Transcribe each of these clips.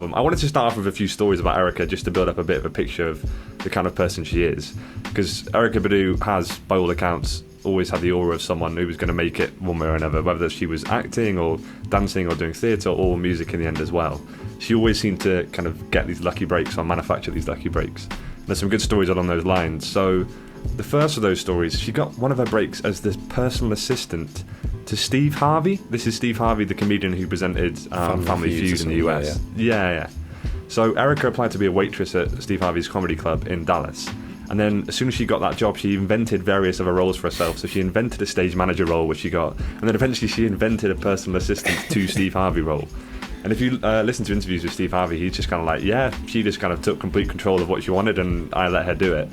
I wanted to start off with a few stories about Erykah just to build up a bit of a picture of the kind of person she is, because Erykah Badu has, by all accounts, always had the aura of someone who was going to make it one way or another, whether she was acting or dancing or doing theatre or music in the end as well. She always seemed to kind of get these lucky breaks or manufacture these lucky breaks. There's some good stories along those lines. So the first of those stories, she got one of her breaks as the personal assistant to Steve Harvey. This is Steve Harvey, the comedian who presented Family Feud in the US. Yeah. So Erykah applied to be a waitress at Steve Harvey's comedy club in Dallas. And then as soon as she got that job, she invented various other roles for herself. So she invented a stage manager role, which she got. And then eventually she invented a personal assistant to Steve Harvey role. And if you listen to interviews with Steve Harvey, he's just kind of like, yeah, she just kind of took complete control of what she wanted and I let her do it.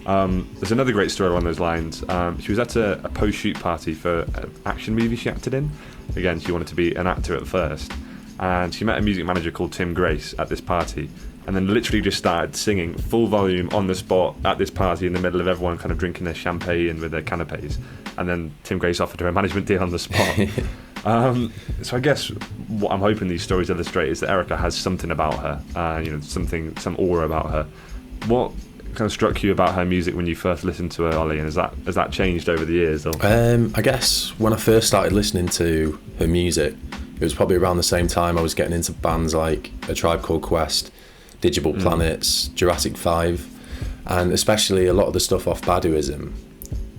There's another great story along those lines. She was at a post-shoot party for an action movie she acted in. Again, she wanted to be an actor at first. And she met a music manager called Tim Grace at this party. And then literally just started singing full volume on the spot at this party in the middle of everyone kind of drinking their champagne with their canapes. And then Tim Grace offered her a management deal on the spot. So I guess what I'm hoping these stories illustrate is that Erykah has something about her, some aura about her. What kind of struck you about her music when you first listened to her, Ollie, and has that changed over the years? Or? I guess when I first started listening to her music, it was probably around the same time I was getting into bands like A Tribe Called Quest, Digital Planets, Jurassic 5, and especially a lot of the stuff off Baduizm.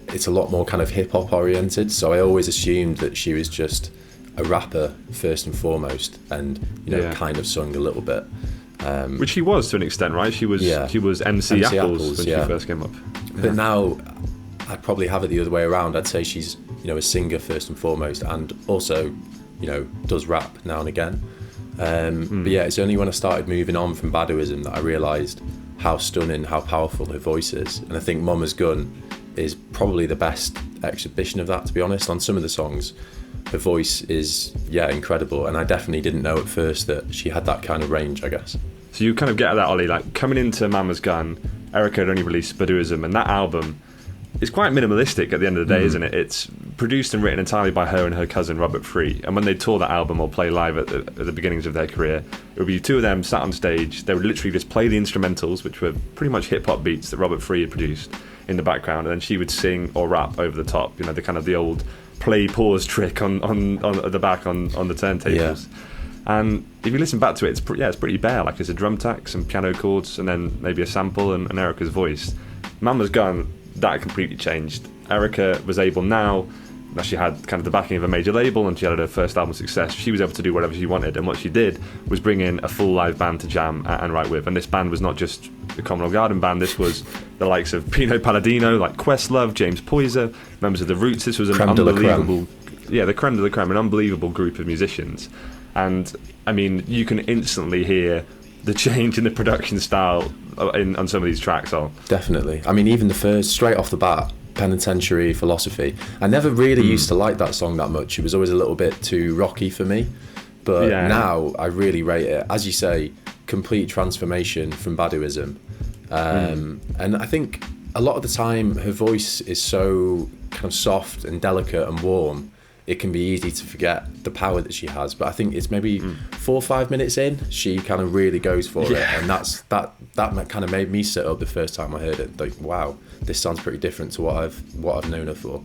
It's a lot more kind of hip-hop oriented, so I always assumed that she was just a rapper first and foremost, and kind of sung a little bit. Which she was to an extent, right? She was MC Apples when she first came up. But now I'd probably have it the other way around. I'd say she's a singer first and foremost, and also does rap now and again. But yeah, it's only when I started moving on from Baduizm that I realised how stunning, how powerful her voice is. And I think Mama's Gun is probably the best exhibition of that, to be honest. On some of the songs, her voice is incredible, and I definitely didn't know at first that she had that kind of range, I guess. So you kind of get at that, Ollie, like coming into Mama's Gun, Erykah had only released Baduizm, and that album is quite minimalistic at the end of the day, isn't it? It's produced and written entirely by her and her cousin Robert Free, and when they tour that album or play live at the beginnings of their career, it would be two of them sat on stage. They would literally just play the instrumentals, which were pretty much hip-hop beats that Robert Free had produced, in the background, and then she would sing or rap over the top, the old play pause trick on at the back on the turntables. And if you listen back to it, it's pretty bare. Like, it's a drum tack, some piano chords, and then maybe a sample and Erykah's voice. Mama's Gun, that completely changed. Erykah was able now that she had kind of the backing of a major label and she had her first album success, she was able to do whatever she wanted, and what she did was bring in a full live band to jam and write with. And this band was not just the Commonwealth Garden band, this was the likes of Pino Palladino, like Questlove, James Poyser, members of The Roots. This was an unbelievable, the creme de la creme, an unbelievable group of musicians. And I mean, you can instantly hear the change in the production style on some of these tracks. Definitely. I mean, even the first, straight off the bat, Penitentiary Philosophy, I never really used to like that song that much. It was always a little bit too rocky for me, but now I really rate it. As you say, complete transformation from Baduizm. And I think a lot of the time her voice is so kind of soft and delicate and warm, it can be easy to forget the power that she has. But I think it's maybe 4 or 5 minutes in, she kind of really goes for it, and that kind of made me sit up the first time I heard it. Like, wow, this sounds pretty different to what I've known her for.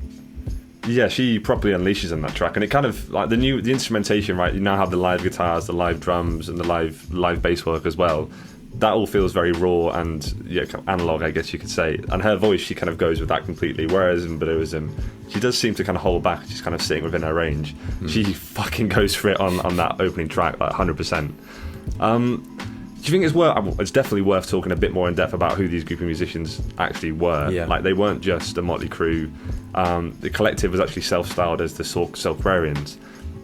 Yeah, she properly unleashes on that track, and it kind of like the instrumentation, right? You now have the live guitars, the live drums, and the live bass work as well. That all feels very raw and kind of analog, I guess you could say. And her voice, she kind of goes with that completely. Whereas in Baduizm, she does seem to kind of hold back. She's kind of sitting within her range. She fucking goes for it on that opening track, like 100%. Do you think it's definitely worth talking a bit more in depth about who these group of musicians actually were? Yeah. Like, they weren't just a motley crew. The collective was actually self-styled as the Soulquarians.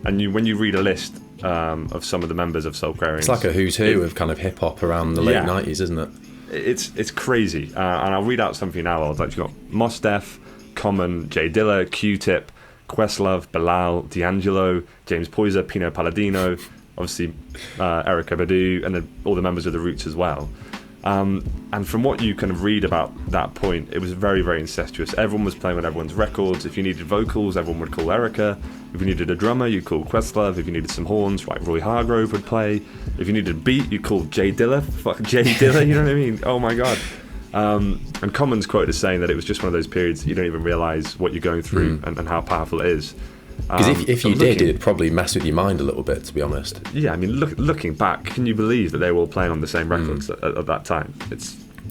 And when you read a list of some of the members of Soulquarians, it's like a who's who of kind of hip hop around the late 90s, isn't it? It's crazy. And I'll read out some for you now. Like, you've got Mos Def, Common, Jay Dilla, Q-Tip, Questlove, Bilal, D'Angelo, James Poyser, Pino Palladino, obviously Erykah Badu, and then all the members of The Roots as well. And from what you kind of read about that point, it was very, very incestuous. Everyone was playing on everyone's records. If you needed vocals, everyone would call Erykah. If you needed a drummer, you'd call Questlove. If you needed some horns, like Roy Hargrove would play. If you needed a beat, you'd call Jay Dilla. Fuck Jay Dilla, you know what I mean? Oh my God. And Common's quoted as saying that it was just one of those periods that you don't even realise what you're going through and how powerful it is. Because if you did, it'd probably mess with your mind a little bit, to be honest. Yeah, I mean, looking back, can you believe that they were all playing on the same records at that time?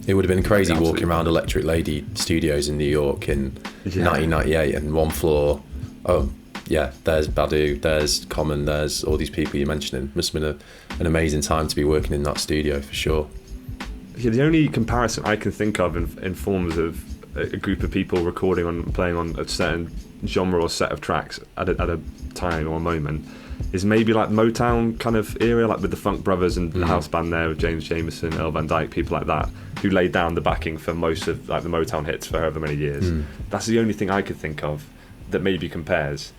It would have been crazy walking around Electric Lady Studios in New York in 1998 and one floor. Oh, yeah, there's Badu, there's Common, there's all these people you're mentioning. Must have been an amazing time to be working in that studio, for sure. Yeah, the only comparison I can think of in forms of a group of people recording on, playing on a certain genre or set of tracks at a time or a moment is maybe like Motown kind of era, like with the Funk Brothers and the house band there with James Jamerson, Earl Van Dyke, people like that, who laid down the backing for most of like the Motown hits for however many years. That's the only thing I could think of that maybe compares.